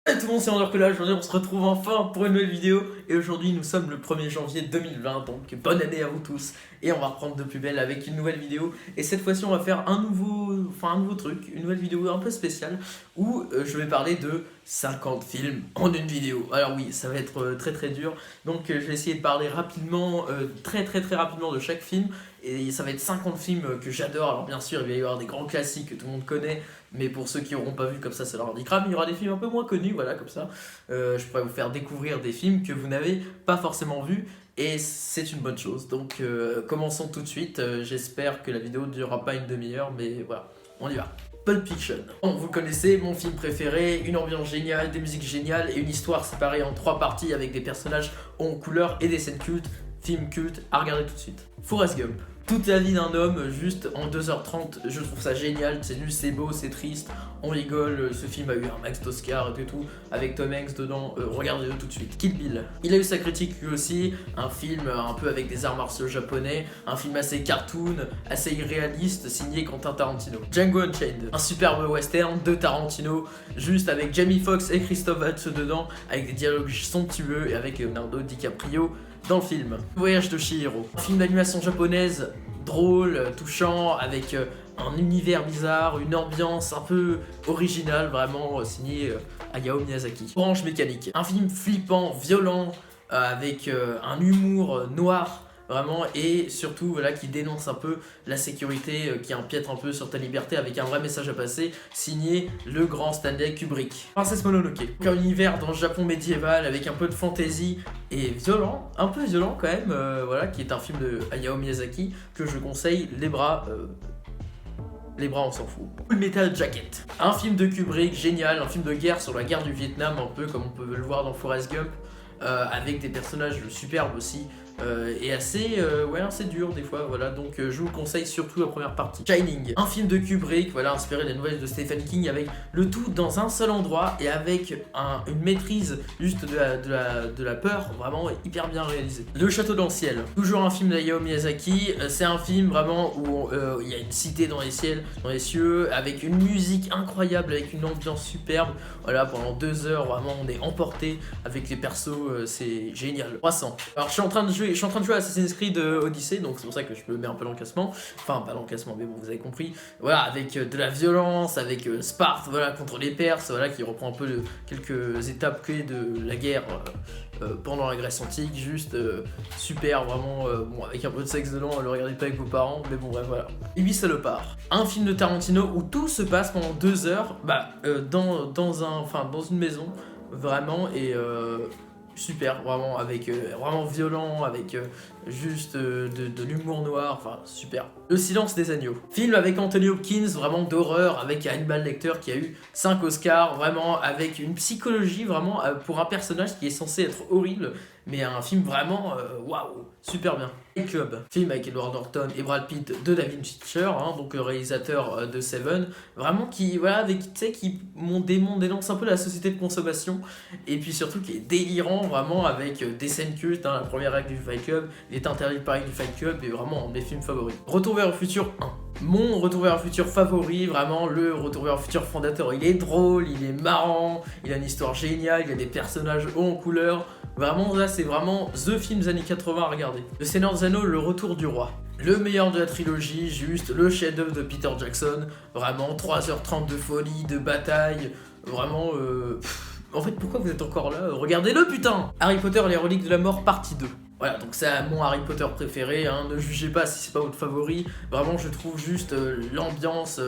Tout le monde, c'est Undercollage. Aujourd'hui on se retrouve enfin pour une nouvelle vidéo. Et aujourd'hui nous sommes le 1er janvier 2020, donc bonne année à vous tous. Et on va reprendre de plus belle avec une nouvelle vidéo. Et cette fois-ci on va faire un nouveau truc, une nouvelle vidéo un peu spéciale où je vais parler de 50 films en une vidéo. Alors oui, ça va être très dur. Donc je vais essayer de parler rapidement, très rapidement de chaque film. Et ça va être 50 films que j'adore. Alors bien sûr il va y avoir des grands classiques que tout le monde connaît, mais pour ceux qui n'auront pas vu, comme ça leur indiquera. Mais il y aura des films un peu moins connus, voilà, comme ça. Je pourrais vous faire découvrir des films que vous n'avez pas forcément vus. Et c'est une bonne chose. Donc commençons tout de suite. J'espère que la vidéo ne durera pas une demi-heure, mais voilà, on y va. Pulp Fiction. Bon, vous connaissez, mon film préféré, une ambiance géniale, des musiques géniales et une histoire séparée en 3 parties avec des personnages en couleur et des scènes cultes. Film culte à regarder tout de suite. Forrest Gump. Toute la vie d'un homme, juste en 2h30, je trouve ça génial, c'est nul, c'est beau, c'est triste, on rigole, ce film a eu un max d'Oscar et tout, avec Tom Hanks dedans, regardez-le tout de suite. Kill Bill. Il a eu sa critique lui aussi, un film un peu avec des arts martiaux japonais, un film assez cartoon, assez irréaliste, signé Quentin Tarantino. Django Unchained. Un superbe western de Tarantino, juste avec Jamie Foxx et Christophe Waltz dedans, avec des dialogues somptueux et avec Leonardo DiCaprio dans le film. Voyage de Chihiro, un film d'animation japonaise drôle, touchant, avec un univers bizarre, une ambiance un peu originale, vraiment signé Hayao Miyazaki. Orange Mécanique, un film flippant, violent, avec un humour noir, vraiment, et surtout voilà, qui dénonce un peu la sécurité qui empiète un peu sur ta liberté, avec un vrai message à passer, signé le grand Stanley Kubrick. Princesse Mononoke, un univers dans le Japon médiéval avec un peu de fantasy et violent, un peu violent quand même, voilà, qui est un film de Hayao Miyazaki que je conseille, les bras on s'en fout. Full Metal Jacket, un film de Kubrick génial, un film de guerre sur la guerre du Vietnam, un peu comme on peut le voir dans Forrest Gump, avec des personnages superbes aussi. Et assez dur des fois, voilà, donc je vous conseille surtout la première partie. Shining, un film de Kubrick, voilà, inspiré des nouvelles de Stephen King, avec le tout dans un seul endroit et avec une maîtrise juste de la peur, vraiment hyper bien réalisé. Le Château dans le ciel, toujours un film d'Hayao Miyazaki, c'est un film vraiment où il y a une cité dans les cieux, avec une musique incroyable, avec une ambiance superbe, voilà, pendant 2 heures, vraiment on est emporté avec les persos, c'est génial. 300. Alors je suis en train de jouer à Assassin's Creed Odyssey, donc c'est pour ça que je me mets un peu dans le classement. Enfin, pas dans le classement, mais bon, vous avez compris. Voilà, avec de la violence, avec Sparte, voilà, contre les Perses, voilà, qui reprend un peu quelques étapes clés de la guerre pendant la Grèce antique. Juste super, vraiment, bon, avec un peu de sexe dedans, le regardez pas avec vos parents, mais bon, bref, voilà. Ibis Salopard, un film de Tarantino où tout se passe pendant 2 heures, dans une maison, vraiment, et super, vraiment, avec vraiment violent, avec juste de l'humour noir, enfin super. Le Silence des agneaux, film avec Anthony Hopkins, vraiment d'horreur, avec Hannibal Lecter qui a eu 5 Oscars, vraiment avec une psychologie vraiment pour un personnage qui est censé être horrible, mais un film vraiment waouh, super bien. Fight Club, film avec Edward Norton et Brad Pitt de David Fincher, hein, donc réalisateur de Seven, vraiment qui, voilà, avec, tu sais, qui dénonce un peu la société de consommation, et puis surtout qui est délirant, vraiment, avec des scènes cultes, hein, la première règle du Fight Club, il est interdit de parler du Fight Club, et vraiment un de mes films favoris. Retour vers le futur 1. Mon Retour vers le futur favori, vraiment le Retour vers le futur fondateur. Il est drôle, il est marrant, il a une histoire géniale, il a des personnages hauts en couleur. Vraiment, là, c'est vraiment The film des années 80 à regarder. Le Seigneur des Anneaux, le Retour du Roi. Le meilleur de la trilogie, juste le chef-d'œuvre de Peter Jackson. Vraiment, 3h30 de folie, de bataille. Vraiment, en fait, pourquoi vous êtes encore là? Regardez-le, putain! Harry Potter et les reliques de la mort, partie 2. Voilà, donc c'est mon Harry Potter préféré, hein, ne jugez pas si c'est pas votre favori, vraiment je trouve juste l'ambiance,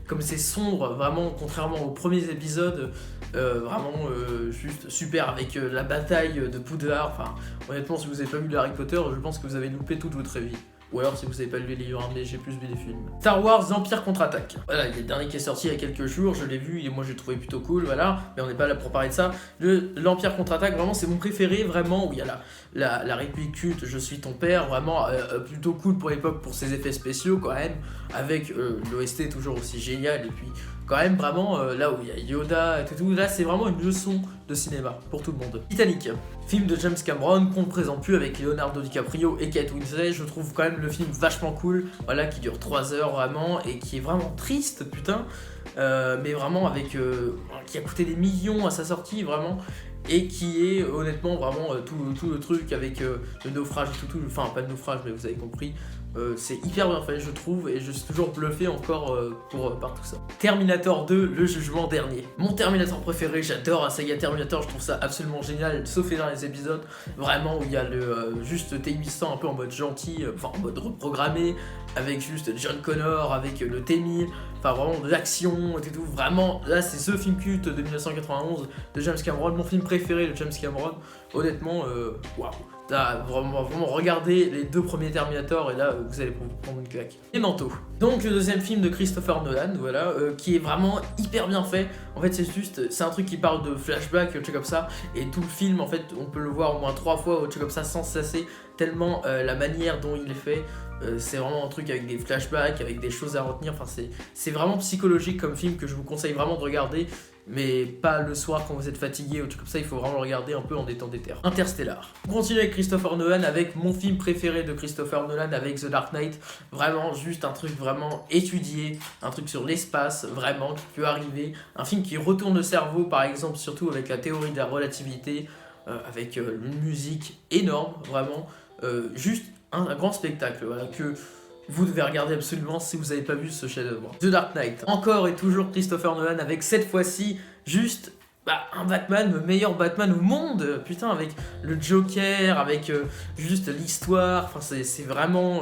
comme c'est sombre, vraiment contrairement aux premiers épisodes, vraiment juste super avec la bataille de Poudlard, enfin honnêtement si vous avez pas vu le Harry Potter, je pense que vous avez loupé toute votre vie. Ou alors si vous avez pas lu les livres, mais j'ai plus vu des films. Star Wars l'Empire contre-attaque. Voilà, il y a le dernier qui est sorti il y a quelques jours, je l'ai vu et moi j'ai trouvé plutôt cool, voilà. Mais on n'est pas là pour parler de ça. L'Empire contre-attaque, vraiment c'est mon préféré, vraiment, où il y a la réplique culte, je suis ton père, vraiment plutôt cool pour l'époque pour ses effets spéciaux quand même. Avec l'OST toujours aussi génial, et puis quand même vraiment là où il y a Yoda et tout, là c'est vraiment une leçon de cinéma pour tout le monde. Titanic, film de James Cameron qu'on ne présente plus avec Leonardo DiCaprio et Kate Winslet, je trouve quand même le film vachement cool, voilà, qui dure 3 heures vraiment et qui est vraiment triste, putain. mais vraiment avec qui a coûté des millions à sa sortie vraiment, et qui est honnêtement vraiment tout le truc avec le naufrage et tout, enfin pas le naufrage mais vous avez compris. C'est hyper bien fait je trouve, et je suis toujours bluffé encore par tout ça. Terminator 2, le jugement dernier. Mon Terminator préféré, j'adore la saga Terminator, je trouve ça absolument génial, sauf les derniers épisodes, vraiment où il y a le juste T800 un peu en mode gentil, enfin en mode reprogrammé, avec juste John Connor, avec le T1000, enfin vraiment de l'action et tout, vraiment, là c'est ce film culte de 1991 de James Cameron, mon film préféré de James Cameron, honnêtement, waouh. Vraiment regardez les 2 premiers Terminator et là vous allez prendre une claque. Memento. Donc le deuxième film de Christopher Nolan, voilà, qui est vraiment hyper bien fait. En fait c'est un truc qui parle de flashback, truc comme ça, et tout le film en fait on peut le voir au moins 3 fois, truc comme ça, sans cesser, tellement la manière dont il est fait. C'est vraiment un truc avec des flashbacks, avec des choses à retenir, enfin c'est vraiment psychologique comme film que je vous conseille vraiment de regarder, mais pas le soir quand vous êtes fatigué ou truc comme ça, il faut vraiment le regarder un peu en étant déter. Interstellar. On continue avec Christopher Nolan, avec mon film préféré de Christopher Nolan, avec The Dark Knight, vraiment juste un truc vraiment étudié, un truc sur l'espace, vraiment, qui peut arriver, un film qui retourne le cerveau par exemple, surtout avec la théorie de la relativité, avec une musique énorme, vraiment, juste un grand spectacle, voilà, que vous devez regarder absolument si vous n'avez pas vu ce chef-d'œuvre. The Dark Knight. Encore et toujours Christopher Nolan, avec cette fois-ci juste un Batman, le meilleur Batman au monde, putain, avec le Joker, avec juste l'histoire, enfin c'est vraiment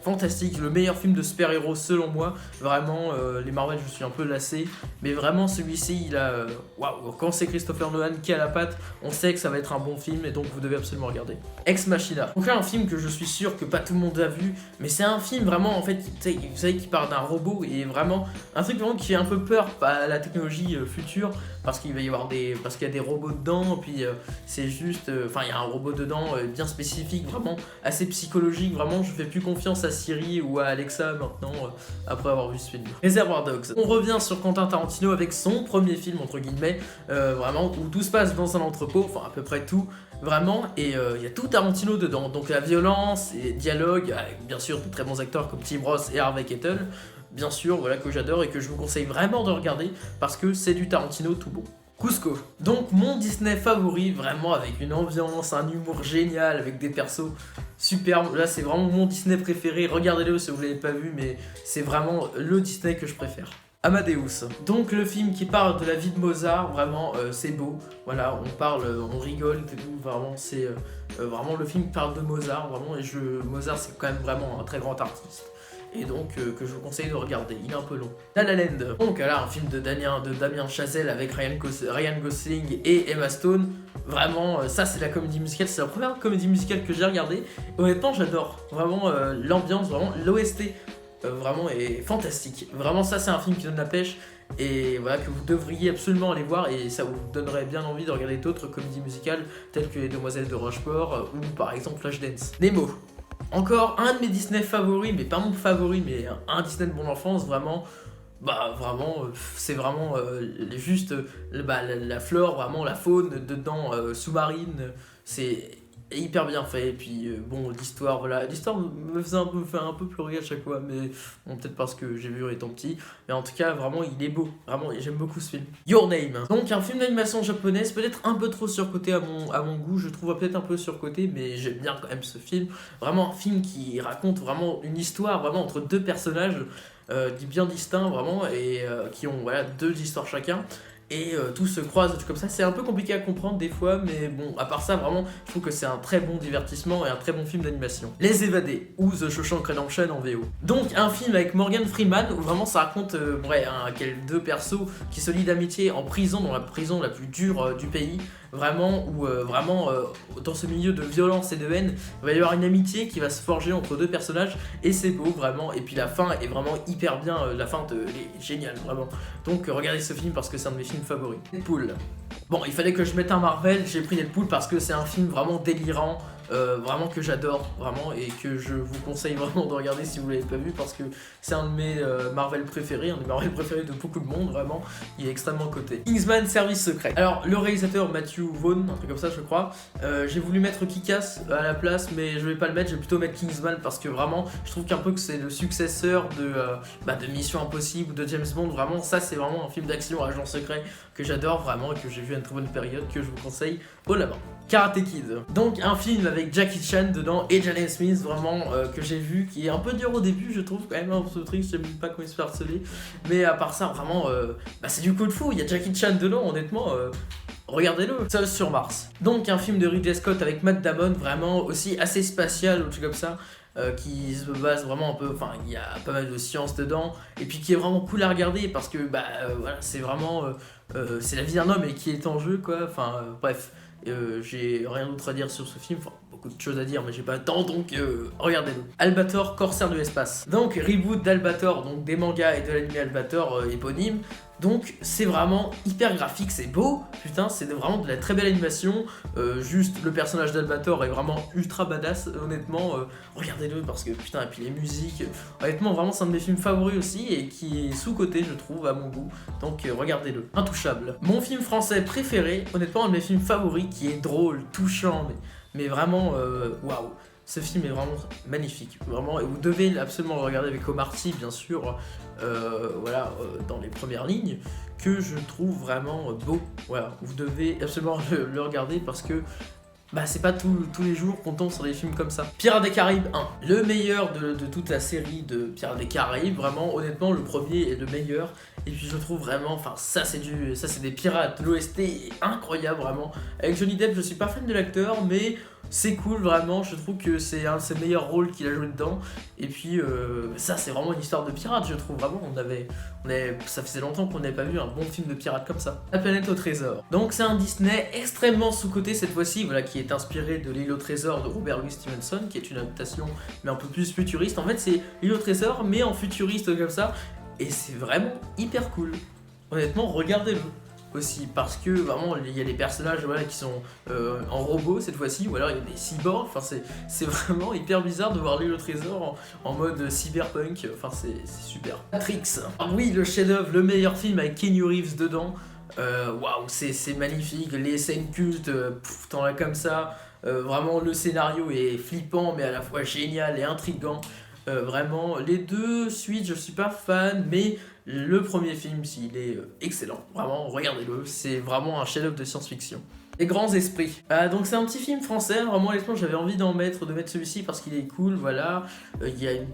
fantastique, le meilleur film de super-héros selon moi, vraiment, les Marvel je suis un peu lassé, mais vraiment celui-ci il a, waouh, quand c'est Christopher Nolan qui a la patte, on sait que ça va être un bon film et donc vous devez absolument regarder. Ex Machina. Donc là un film que je suis sûr que pas tout le monde a vu, mais c'est un film vraiment en fait, vous savez qui parle d'un robot, et vraiment un truc vraiment qui fait un peu peur à la technologie future, parce qu'il va y avoir parce qu'il y a des robots dedans, puis c'est juste, enfin il y a un robot dedans bien spécifique, vraiment assez psychologique, vraiment je fais plus confiance à Siri ou à Alexa maintenant après avoir vu ce film. Reservoir Dogs. On revient sur Quentin Tarantino avec son premier film entre guillemets, vraiment où tout se passe dans un entrepôt, enfin à peu près tout, vraiment, et il y a tout Tarantino dedans, donc la violence et dialogue, avec bien sûr de très bons acteurs comme Tim Roth et Harvey Keitel, bien sûr, voilà, que j'adore et que je vous conseille vraiment de regarder parce que c'est du Tarantino tout beau. Cusco. Donc mon Disney favori, vraiment avec une ambiance, un humour génial, avec des persos superbes. Là c'est vraiment mon Disney préféré, regardez-le si vous l'avez pas vu, mais c'est vraiment le Disney que je préfère. Amadeus. Donc le film qui parle de la vie de Mozart, vraiment c'est beau, voilà, on parle, on rigole, tout, vraiment c'est vraiment le film qui parle de Mozart, vraiment, et Mozart c'est quand même vraiment un très grand artiste. Et donc que je vous conseille de regarder, il est un peu long. La La Land. Donc là un film de Damien Chazelle avec Ryan Gosling et Emma Stone. Vraiment ça c'est la comédie musicale, c'est la première comédie musicale que j'ai regardée. Honnêtement j'adore, vraiment l'ambiance, vraiment l'OST vraiment est fantastique. Vraiment ça c'est un film qui donne la pêche. Et voilà, que vous devriez absolument aller voir, et ça vous donnerait bien envie de regarder d'autres comédies musicales telles que Les Demoiselles de Rochefort ou par exemple Flashdance. Nemo. Encore un de mes Disney favoris, mais pas mon favori, mais un Disney de mon enfance, vraiment, vraiment, c'est vraiment juste la flore, vraiment la faune dedans, sous-marine, c'est hyper bien fait, et puis bon, l'histoire, voilà, l'histoire me faisait faire un peu pleurer à chaque fois, mais bon, peut-être parce que j'ai vu en étant petit, mais en tout cas, vraiment, il est beau, vraiment, j'aime beaucoup ce film. Your Name. Donc un film d'animation japonaise, peut-être un peu trop surcoté à mon goût, je trouve peut-être un peu surcoté, mais j'aime bien quand même ce film, vraiment un film qui raconte vraiment une histoire, vraiment entre 2 personnages, bien distincts, vraiment, et qui ont, voilà, 2 histoires chacun. Et tout se croise, tout comme ça, c'est un peu compliqué à comprendre des fois, mais bon, à part ça, vraiment, je trouve que c'est un très bon divertissement et un très bon film d'animation. Les Évadés, ou The Shawshank Redemption en VO. Donc, un film avec Morgan Freeman, où vraiment ça raconte, 2 persos qui se lient d'amitié en prison, dans la prison la plus dure du pays, vraiment, où dans ce milieu de violence et de haine, il va y avoir une amitié qui va se forger entre 2 personnages, et c'est beau, vraiment, et puis la fin est vraiment hyper bien, la fin est géniale, vraiment. Donc regardez ce film parce que c'est un de mes films favoris. Deadpool. Bon, il fallait que je mette un Marvel, j'ai pris Deadpool parce que c'est un film vraiment délirant, vraiment que j'adore, vraiment, et que je vous conseille vraiment de regarder si vous l'avez pas vu, parce que c'est un de mes Marvel préférés, un des Marvel préférés de beaucoup de monde, vraiment, il est extrêmement coté. Kingsman Service Secret. Alors, le réalisateur Matthew Vaughn, un truc comme ça je crois, j'ai voulu mettre Kick-Ass à la place, mais je vais pas le mettre, je vais plutôt mettre Kingsman, parce que vraiment, je trouve qu'un peu que c'est le successeur de Mission Impossible ou de James Bond, vraiment, ça c'est vraiment un film d'action agent secret que j'adore vraiment et que j'ai vu à une très bonne période, que je vous conseille haut la main. Karate Kid, donc un film avec Jackie Chan dedans et Jaden Smith, vraiment que j'ai vu, qui est un peu dur au début je trouve quand même, hein, ce truc, je sais même pas comment il se fait harceler, mais à part ça vraiment c'est du coup de fou, il y a Jackie Chan dedans, honnêtement regardez-le. Seul sur Mars, donc un film de Ridley Scott avec Matt Damon, vraiment aussi assez spatial ou truc comme ça, qui se base vraiment un peu, enfin il y a pas mal de science dedans, et puis qui est vraiment cool à regarder parce que voilà, c'est vraiment c'est la vie d'un homme et qui est en jeu quoi, enfin bref. J'ai rien d'autre à dire sur ce film, enfin beaucoup de choses à dire mais j'ai pas le temps, donc regardez-le. Albator, Corsaire de l'espace. Donc reboot d'Albator, donc des mangas et de l'anime Albator éponyme. Donc c'est vraiment hyper graphique, c'est beau, putain, c'est vraiment de la très belle animation, juste le personnage d'Albator est vraiment ultra badass, honnêtement, regardez-le parce que putain, et puis les musiques, honnêtement vraiment c'est un de mes films favoris aussi et qui est sous-coté je trouve à mon goût, donc regardez-le. Intouchable. Mon film français préféré, honnêtement un de mes films favoris qui est drôle, touchant, mais vraiment waouh. Ce film est vraiment magnifique, vraiment, et vous devez absolument le regarder avec Omar Sy, bien sûr, dans les premières lignes, que je trouve vraiment beau. Voilà, vous devez absolument le regarder parce que c'est pas tous les jours qu'on tombe sur des films comme ça. Pirates des Caraïbes 1, le meilleur de toute la série de Pirates des Caraïbes, vraiment, honnêtement, le premier est le meilleur. Et puis je trouve vraiment, enfin ça c'est des pirates, l'OST est incroyable vraiment. Avec Johnny Depp, je suis pas fan de l'acteur, mais c'est cool vraiment, je trouve que c'est un de ses meilleurs rôles qu'il a joué dedans. Et puis ça c'est vraiment une histoire de pirate, je trouve vraiment, ça faisait longtemps qu'on n'avait pas vu un bon film de pirate comme ça. La planète au trésor. Donc c'est un Disney extrêmement sous-coté cette fois-ci, voilà, qui est inspiré de l'île au trésor de Robert Louis Stevenson, qui est une adaptation mais un peu plus futuriste. En fait c'est l'île au trésor mais en futuriste comme ça. Et c'est vraiment hyper cool. Honnêtement, regardez-le aussi, parce que vraiment, il y a des personnages voilà, qui sont en robot cette fois-ci, ou alors il y a des cyborgs, enfin c'est vraiment hyper bizarre de voir l'île au trésor en mode cyberpunk, enfin c'est super. Matrix, oui, le chef-d'œuvre, le meilleur film avec Keanu Reeves dedans, waouh, c'est magnifique, les scènes cultes, t'en as comme ça, vraiment le scénario est flippant, mais à la fois génial et intriguant. Vraiment, les deux suites, je suis pas fan, mais le premier film, il est excellent. Vraiment, regardez-le, c'est vraiment un chef-d'œuvre de science-fiction. Les grands esprits. Donc c'est un petit film français, vraiment honnêtement j'avais envie de mettre celui-ci parce qu'il est cool, voilà. Il y a une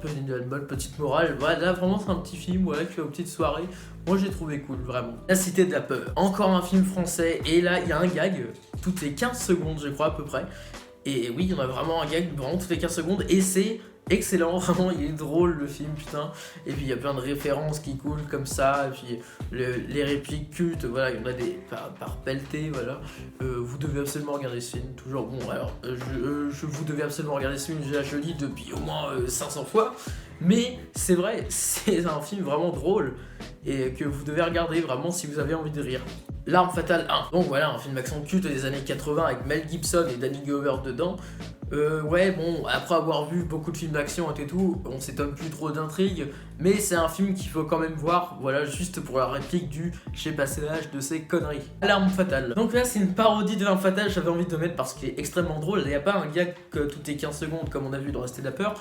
bonne petite morale, voilà, vraiment c'est un petit film, voilà, qui fait aux petites soirées. Moi j'ai trouvé cool, vraiment. La Cité de la Peur. Encore un film français, et là il y a un gag, toutes les 15 secondes je crois à peu près. Et oui, il y en a vraiment un gag, vraiment toutes les 15 secondes, et c'est excellent, vraiment il est drôle le film, putain. Et puis il y a plein de références qui coulent comme ça, et puis les répliques cultes, voilà, il y en a des par pelleté, voilà. Vous devez absolument regarder ce film, toujours bon, alors vous devez absolument regarder ce film, je le dis depuis au moins 500 fois, mais c'est vrai, c'est un film vraiment drôle, et que vous devez regarder vraiment si vous avez envie de rire. L'Arme Fatale 1, donc voilà, un film d'action culte des années 80 avec Mel Gibson et Danny Glover dedans. Ouais, bon, après avoir vu beaucoup de films d'action et tout, on s'étonne plus trop d'intrigue, mais c'est un film qu'il faut quand même voir, voilà, juste pour la réplique du « j'ai passé l'âge de ces conneries ». L'Arme Fatale. Donc là, c'est une parodie de L'Arme Fatale, j'avais envie de le mettre parce qu'il est extrêmement drôle, il n'y a pas un gag toutes les 15 secondes comme on a vu dans La Cité de la Peur,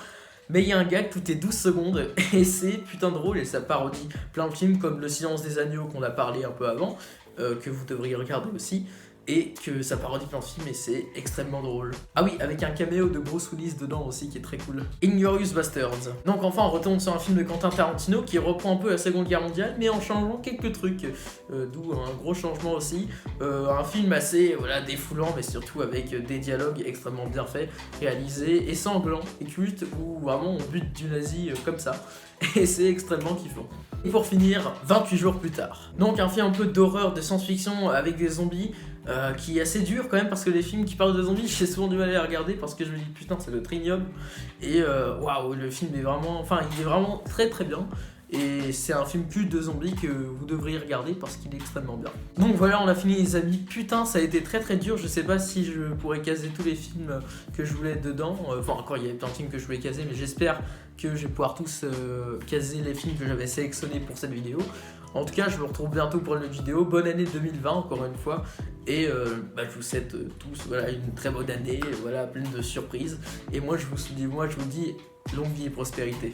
mais il y a un gag toutes les 12 secondes, et c'est putain drôle, et ça parodie plein de films comme Le Silence des Agneaux qu'on a parlé un peu avant, que vous devriez regarder aussi, et que ça parodie plein de films et c'est extrêmement drôle. Ah oui, avec un caméo de Bruce Willis dedans aussi qui est très cool. Inglourious Basterds. Donc enfin on retourne sur un film de Quentin Tarantino qui reprend un peu la Seconde Guerre mondiale mais en changeant quelques trucs, d'où un gros changement aussi. Un film assez défoulant mais surtout avec des dialogues extrêmement bien faits, réalisés et sanglants et cultes où vraiment on bute du nazi comme ça. Et c'est extrêmement kiffant. Et pour finir, 28 jours plus tard. Donc un film un peu d'horreur, de science-fiction avec des zombies, qui est assez dur quand même parce que les films qui parlent de zombies, j'ai souvent du mal à les regarder parce que je me dis putain c'est le trinium. Et waouh, le film est vraiment, enfin il est vraiment très très bien. Et c'est un film culte de zombies que vous devriez regarder parce qu'il est extrêmement bien. Donc voilà, on a fini les amis. Putain, ça a été très très dur. Je sais pas si je pourrais caser tous les films que je voulais dedans. Enfin, encore, il y avait plein de films que je voulais caser, mais j'espère que je vais pouvoir tous caser les films que j'avais sélectionnés pour cette vidéo. En tout cas, je vous retrouve bientôt pour une autre vidéo. Bonne année 2020 encore une fois. Et je vous souhaite tous voilà, une très bonne année, voilà, pleine de surprises. Et moi je vous dis longue vie et prospérité.